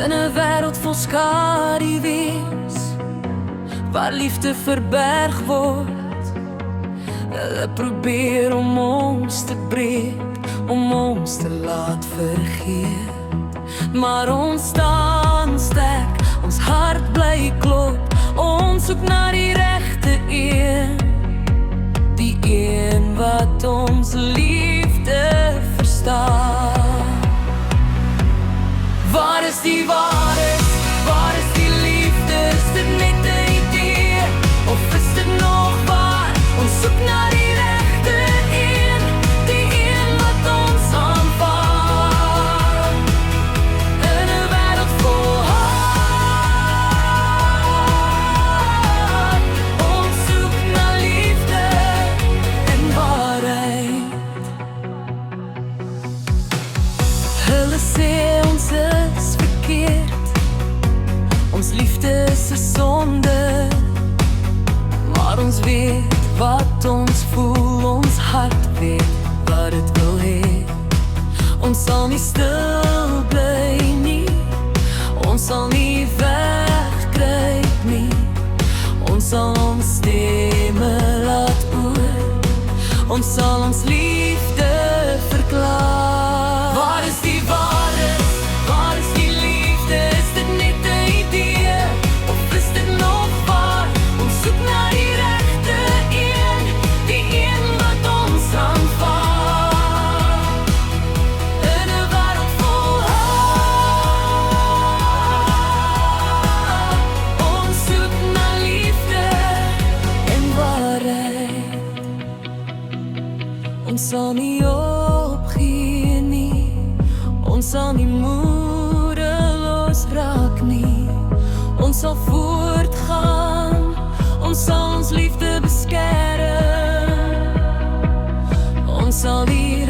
In 'n wêreld vol skaduwees, waar liefde verberg word. Hulle probeer om ons te breek, om ons te laat vergeet. Maar ons staan sterk, ons hart bly klop. Ons soek na die regte een, die een wat ons liefde verstaan. Waar is die waarheid? Waar is die liefde? Is dit net 'n idee? Of is dit nog waar? Ons soek na die regte een, die een wat ons aanvaar. In 'n wêreld vol haat, ons soek na liefde en waarheid. Hulle sê ons is verkeerd, ons liefde is 'n sonde. Maar ons weet wat ons voel, ons hart weet wat het wil hê. Ons sal nie stil bly nie, ons sal nie wegkruip nie. Ons sal ons stemme laat hoor, ons sal ons liefde verklaar. Waar is die waarheid? Waar is die liefde? Is dit net 'n idee? Of is dit nog waar? Ons soek na die regte een, die een wat ons aanvaar. In 'n wêreld vol haat, ons soek na liefde en waarheid. Ons sal nie opgee nie, ons sal nie moedeloos raak nie. Ons sal voortgaan, ons sal ons liefde beskerm. Ons sal die